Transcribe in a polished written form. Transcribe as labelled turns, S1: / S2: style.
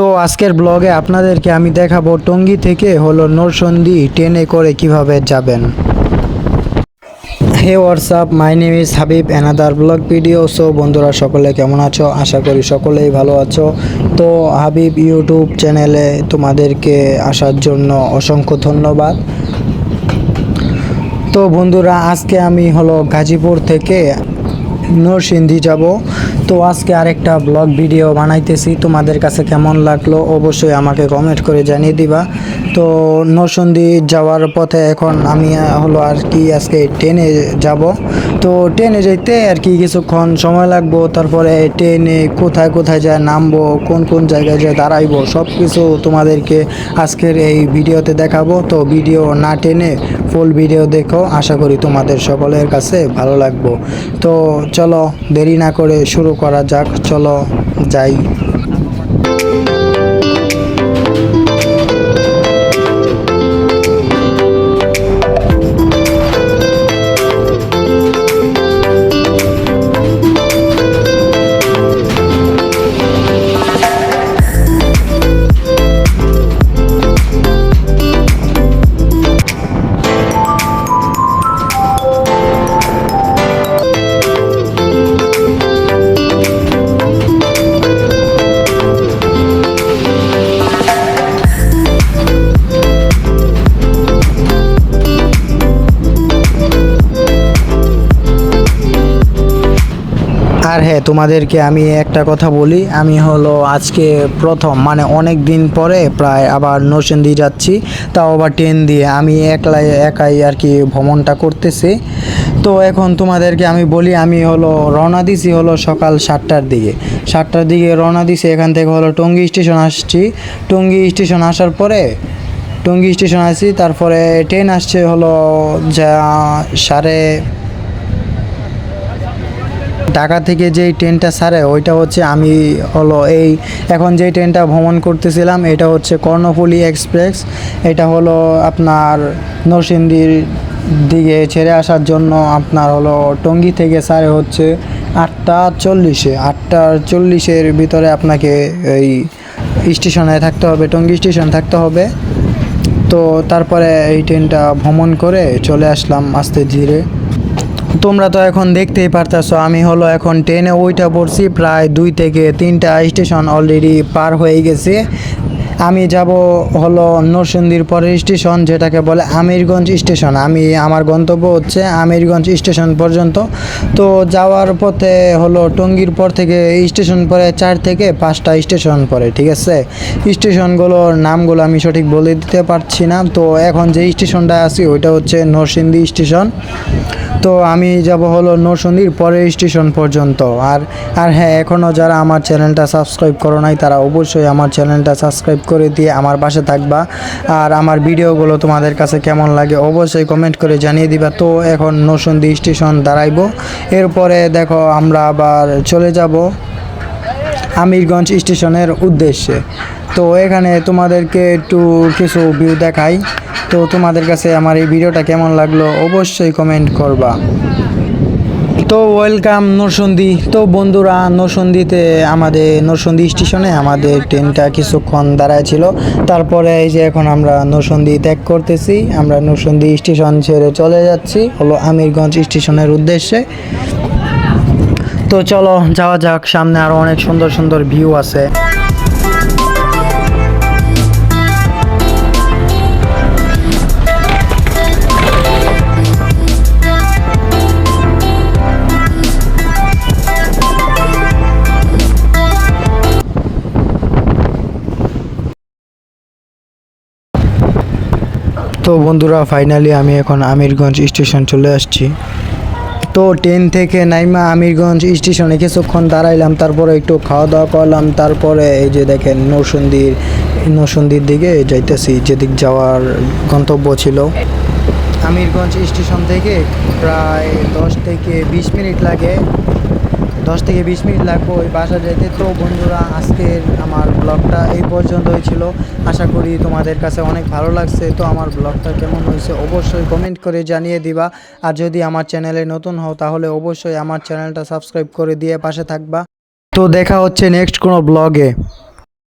S1: তো আজকের ব্লগে আপনাদেরকে আমি দেখাবো টঙ্গী থেকে নরসিংদী ট্রেনে করে কিভাবে যাবেন। Hey WhatsApp, my name is Habib, another blog video. So বন্ধুরা সকলে কেমন আছো? আশা করি সকলেই ভালো আছো। তো হাবিব ইউটিউব চ্যানেলে তোমাদেরকে আসার জন্য অসংখ্য ধন্যবাদ। তো বন্ধুরা, আজকে আমি গাজীপুর থেকে নরসিংদী যাব। তো আজকে আরেকটা ব্লগ ভিডিও বানাইতেছি, তোমাদের কাছে কেমন লাগলো অবশ্যই আমাকে কমেন্ট করে জানিয়ে দিবা। তো নরসিংদী যাওয়ার পথে এখন আমি আর কি আজকে ট্রেনে যাব। তো ট্রেনে যেতে আর কি কিছুক্ষণ সময় লাগবো, তারপরে ট্রেনে কোথায় কোথায় যায় নামবো, কোন কোন জায়গায় যায় দাঁড়াইবো, সব কিছু তোমাদেরকে আজকের এই ভিডিওতে দেখাবো। তো ভিডিও না টেনে ফুল ভিডিও দেখো, আশা করি তোমাদের সকলের কাছে ভালো লাগবো। তো চলো দেরি না করে শুরু করা যাক, চলো যাই। আর হ্যাঁ, তোমাদেরকে আমি একটা কথা বলি, আমি আজকে প্রথম অনেক দিন পরে প্রায় আবার নরসিংদী যাচ্ছি, তাও আবার ট্রেন দিয়ে। আমি একাই আর কি ভ্রমণটা করতেছি। তো এখন তোমাদেরকে আমি বলি, আমি রওনা দিছি সকাল 7টার দিকে রওনা দিছি। এখান থেকে টঙ্গী স্টেশন আসছি। টঙ্গী স্টেশন আসার পরে টঙ্গী স্টেশন আসছি, তারপরে ট্রেন আসছে যা ঢাকা থেকে যেই ট্রেনটা ছাড়ে ওইটা আমি এই এখন যেই ট্রেনটা ভ্রমণ করতেছিলাম এটা কর্ণফুলী এক্সপ্রেস। এটা আপনার নরসিংদীর দিকে ছেড়ে আসার জন্য আপনার টঙ্গী থেকে ছাড়ে 8:40-8:40 ভিতরে আপনাকে এই স্টেশনে থাকতে হবে, টঙ্গী স্টেশন থাকতে হবে। তো তারপরে এই ট্রেনটা ভ্রমণ করে চলে আসলাম আস্তে ধীরে। তোমরা তো এখন দেখতেই পারতেছো, আমি এখন ট্রেনে ওইটা পড়ছি, প্রায় 2 থেকে 3টা স্টেশন অলরেডি পার হয়ে গেছে। আমি যাব নরসিংদীর পরের স্টেশন, যেটাকে বলে আমিরগঞ্জ স্টেশন। আমার গন্তব্য আমিরগঞ্জ স্টেশন পর্যন্ত। তো যাওয়ার পথে টঙ্গীর পর থেকে স্টেশন পরে 4 থেকে 5টা স্টেশন পরে, ঠিক আছে। স্টেশনগুলোর নামগুলো আমি সঠিক বলে দিতে পারছি না। তো এখন যে স্টেশনটা আছি ওইটা নরসিংদী স্টেশন। তো আমি যাব নরসিংদীর পরের স্টেশন পর্যন্ত। আর হ্যাঁ, এখনও যারা আমার চ্যানেলটা সাবস্ক্রাইব করো নাই তারা অবশ্যই আমার চ্যানেলটা সাবস্ক্রাইব করে দিয়ে আমার পাশে থাকবা। আর আমার ভিডিওগুলো তোমাদের কাছে কেমন লাগে অবশ্যই কমেন্ট করে জানিয়ে দিবা। তো এখন নরসিংদী স্টেশন দাঁড়াইবো, এরপরে দেখো আমরা আবার চলে যাব আমিরগঞ্জ স্টেশনের উদ্দেশ্যে। তো এখানে তোমাদেরকে একটু কিছু ভিউ দেখাই। তো তোমাদের কাছে আমার এই ভিডিওটা কেমন লাগলো অবশ্যই কমেন্ট করবা। তো ওয়েলকাম নরসিংদী। তো বন্ধুরা, নরসিংদী স্টেশনে আমাদের ট্রেনটা কিছুক্ষণ দাঁড়ায় ছিল। তারপরে এই যে এখন আমরা নরসিংদী ত্যাগ করতেছি, আমরা নরসিংদী স্টেশন ছেড়ে চলে যাচ্ছি আমিরগঞ্জ স্টেশনের উদ্দেশ্যে। তো চলো যাওয়া যাক, সামনে আরও অনেক সুন্দর সুন্দর ভিউ আছে। তো বন্ধুরা, ফাইনালি আমি এখন আমিরগঞ্জ স্টেশন চলে আসছি। তো ট্রেন থেকে নাইমা আমিরগঞ্জ স্টেশনে কিছুক্ষণ দাঁড়াইলাম, তারপরে একটু খাওয়া দাওয়া করলাম। তারপরে এই যে দেখেন নরসিংদীর দিকে যাইতেছি, যেদিক যাওয়ার গন্তব্য ছিল। আমিরগঞ্জ স্টেশন থেকে প্রায় 10 থেকে 20 মিনিট লাগে, 10 থেকে 20 মিনিট লাগবে ওই বাসা যেতে। তো বন্ধুরা, আজকের আমার ব্লগটা এই পর্যন্তই ছিল। আশা করি তোমাদের কাছে অনেক ভালো লাগছে। তো আমার ব্লগটা কেমন হয়েছে অবশ্যই কমেন্ট করে জানিয়ে দিবা। আর যদি আমার চ্যানেলে নতুন হও তাহলে অবশ্যই আমার চ্যানেলটা সাবস্ক্রাইব করে দিয়ে পাশে থাকবা। তো দেখা হচ্ছে নেক্সট কোনো ব্লগে।